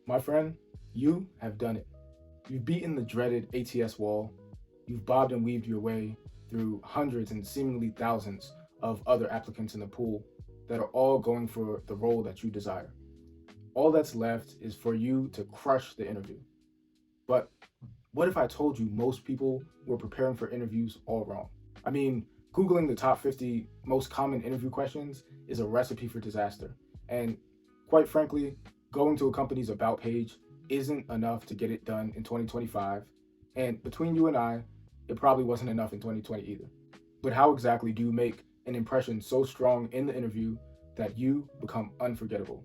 My friend, you have done it. You've beaten the dreaded ATS wall. You've bobbed and weaved your way through hundreds and seemingly thousands of other applicants in the pool that are all going for the role that you desire. All that's left is for you to crush the interview. But what if I told you most people were preparing for interviews all wrong? I mean, Googling the top 50 most common interview questions is a recipe for disaster. And quite frankly, going to a company's about page isn't enough to get it done in 2025. And between you and I, it probably wasn't enough in 2020 either. But how exactly do you make an impression so strong in the interview that you become unforgettable?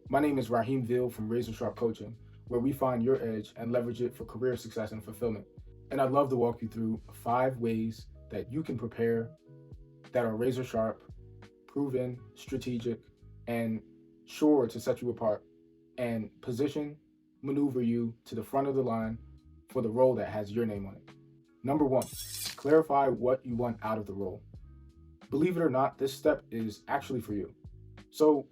My name is Raheem Ville from Razor Sharp Coaching, where we find your edge and leverage it for career success and fulfillment. And I'd love to walk you through 5 ways that you can prepare that are razor sharp, proven, strategic, and sure to set you apart and position, maneuver you to the front of the line for the role that has your name on it. Number one, clarify what you want out of the role. Believe it or not, this step is actually for you. So,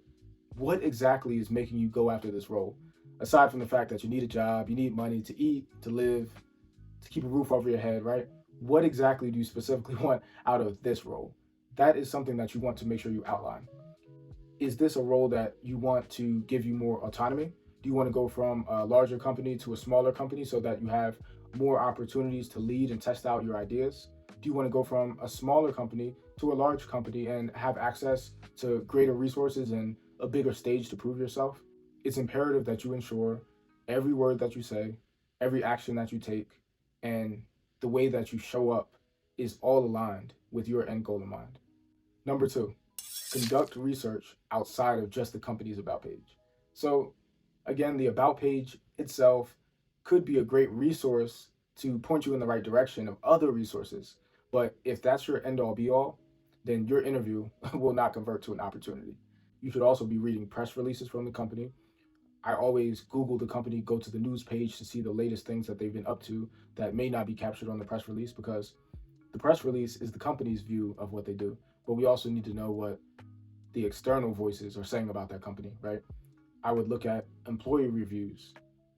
what exactly is making you go after this role? Aside from the fact that you need a job, you need money to eat, to live, to keep a roof over your head, right? What exactly do you specifically want out of this role? That is something that you want to make sure you outline. Is this a role that you want to give you more autonomy? Do you want to go from a larger company to a smaller company so that you have more opportunities to lead and test out your ideas? Do you want to go from a smaller company to a large company and have access to greater resources and a bigger stage to prove yourself? It's imperative that you ensure every word that you say, every action that you take, and the way that you show up is all aligned with your end goal in mind. Number two, conduct research outside of just the company's about page. So, again, the about page itself could be a great resource to point you in the right direction of other resources. But if that's your end all be all, then your interview will not convert to an opportunity. You should also be reading press releases from the company. I always Google the company, go to the news page to see the latest things that they've been up to that may not be captured on the press release, because the press release is the company's view of what they do. But we also need to know what the external voices are saying about that company, right? I would look at employee reviews.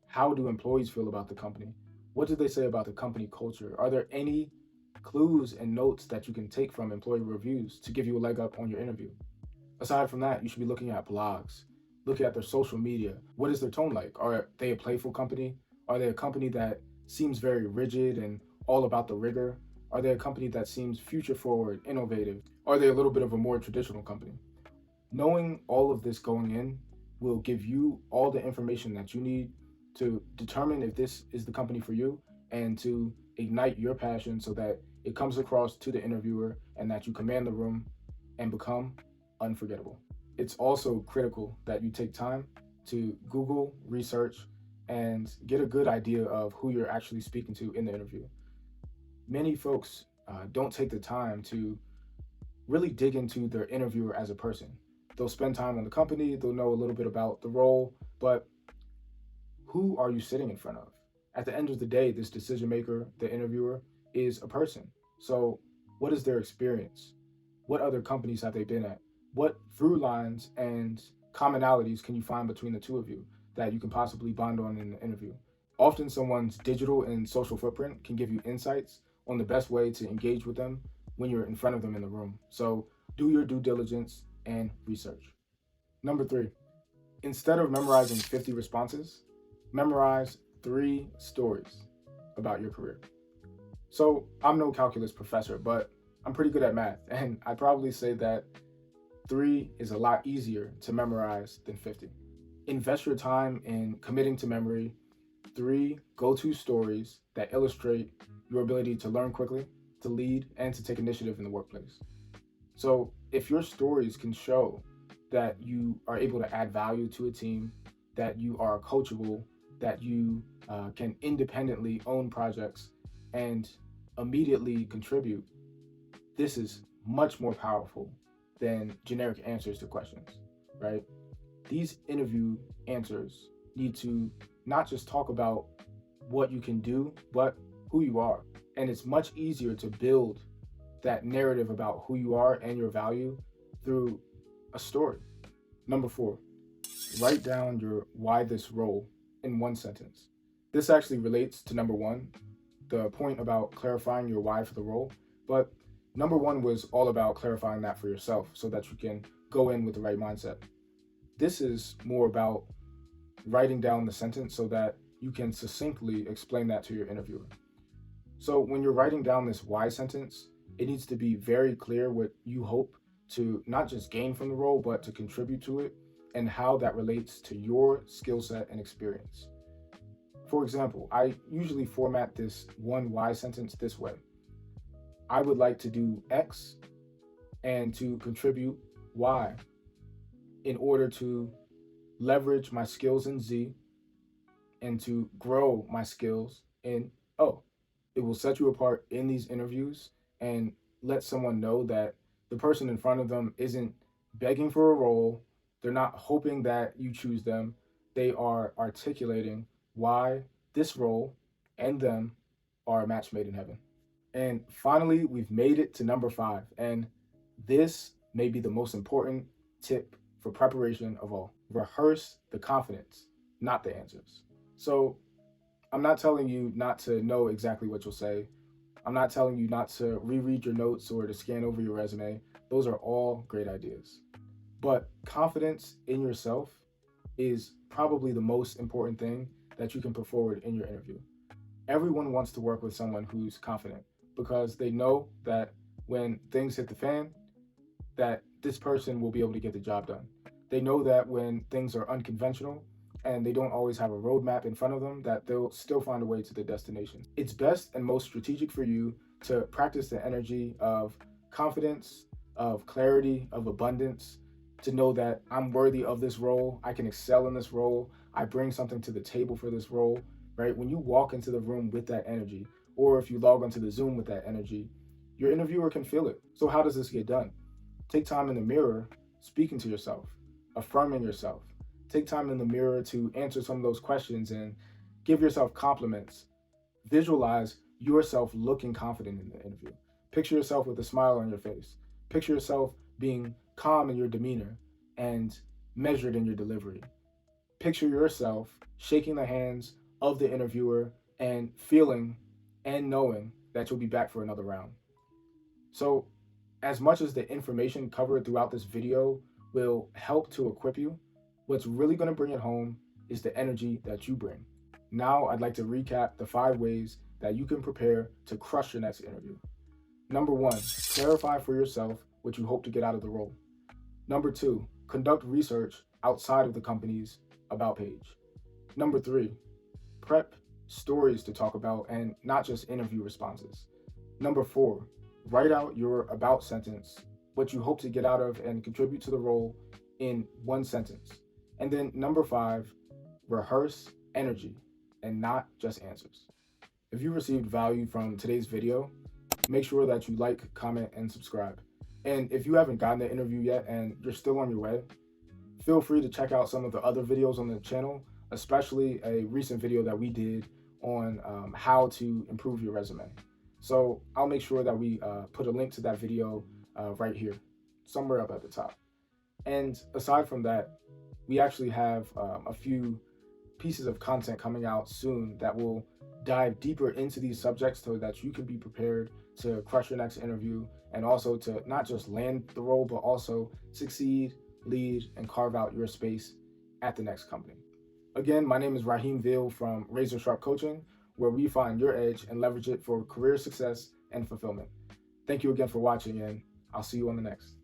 How do employees feel about the company? What do they say about the company culture? Are there any clues and notes that you can take from employee reviews to give you a leg up on your interview? Aside from that, you should be looking at blogs, looking at their social media. What is their tone like? Are they a playful company? Are they a company that seems very rigid and all about the rigor? Are they a company that seems future forward, innovative? Are they a little bit of a more traditional company? Knowing all of this going in will give you all the information that you need to determine if this is the company for you and to ignite your passion so that it comes across to the interviewer and that you command the room and become unforgettable. It's also critical that you take time to Google, research, and get a good idea of who you're actually speaking to in the interview. Many folks don't take the time to really dig into their interviewer as a person. They'll spend time on the company, they'll know a little bit about the role, but who are you sitting in front of? At the end of the day, this decision maker, the interviewer, is a person. So, what is their experience? What other companies have they been at? What through lines and commonalities can you find between the two of you that you can possibly bond on in the interview? Often, someone's digital and social footprint can give you insights on the best way to engage with them when you're in front of them in the room. So, do your due diligence and research. Number three, instead of memorizing 50 responses, memorize 3 stories about your career. So, I'm no calculus professor, but I'm pretty good at math, and I'd probably say that 3 is a lot easier to memorize than 50. Invest your time in committing to memory 3 go to stories that illustrate your ability to learn quickly, to lead, and to take initiative in the workplace. So, if your stories can show that you are able to add value to a team, that you are coachable, that you can independently own projects and immediately contribute, this is much more powerful than generic answers to questions, right? These interview answers need to not just talk about what you can do, but who you are. And it's much easier to build that narrative about who you are and your value through a story. Number four, write down your why this role in one sentence. This actually relates to number one, the point about clarifying your why for the role. But number one was all about clarifying that for yourself so that you can go in with the right mindset. This is more about writing down the sentence so that you can succinctly explain that to your interviewer. So when you're writing down this why sentence, it needs to be very clear what you hope to not just gain from the role, but to contribute to it and how that relates to your skill set and experience. For example, I usually format this one why sentence this way: I would like to do X and to contribute Y in order to leverage my skills in Z and to grow my skills in O. It will set you apart in these interviews and let someone know that the person in front of them isn't begging for a role. They're not hoping that you choose them. They are articulating why this role and them are a match made in heaven. And finally, we've made it to number five. And this may be the most important tip for preparation of all: rehearse the confidence, not the answers. So, I'm not telling you not to know exactly what you'll say. I'm not telling you not to reread your notes or to scan over your resume. Those are all great ideas. But confidence in yourself is probably the most important thing that you can put forward in your interview. Everyone wants to work with someone who's confident because they know that when things hit the fan, that this person will be able to get the job done. They know that when things are unconventional and they don't always have a roadmap in front of them, that they'll still find a way to the destination. It's best and most strategic for you to practice the energy of confidence, of clarity, of abundance, to know that I'm worthy of this role. I can excel in this role. I bring something to the table for this role, right? When you walk into the room with that energy, or if you log onto the Zoom with that energy, your interviewer can feel it. So, how does this get done? Take time in the mirror speaking to yourself, affirming yourself. Take time in the mirror to answer some of those questions and give yourself compliments. Visualize yourself looking confident in the interview. Picture yourself with a smile on your face. Picture yourself being calm in your demeanor and measured in your delivery. Picture yourself shaking the hands of the interviewer and feeling and knowing that you'll be back for another round. So, as much as the information covered throughout this video will help to equip you, what's really going to bring it home is the energy that you bring. Now, I'd like to recap the 5 ways that you can prepare to crush your next interview. Number one, clarify for yourself what you hope to get out of the role. Number two, conduct research outside of the company's About page. Number three, prep stories to talk about and not just interview responses. Number four, write out your about sentence, what you hope to get out of and contribute to the role in one sentence. And then number five, rehearse energy and not just answers. If you received value from today's video, make sure that you like, comment, and subscribe. And if you haven't gotten the interview yet and you're still on your way, feel free to check out some of the other videos on the channel, especially a recent video that we did on how to improve your resume. So I'll make sure that we put a link to that video right here, somewhere up at the top. And aside from that, we actually have a few pieces of content coming out soon that will dive deeper into these subjects so that you can be prepared to crush your next interview and also to not just land the role, but also succeed, lead, and carve out your space at the next company. Again, my name is Raheem Veal from Razor Sharp Coaching, where we find your edge and leverage it for career success and fulfillment. Thank you again for watching, and I'll see you on the next.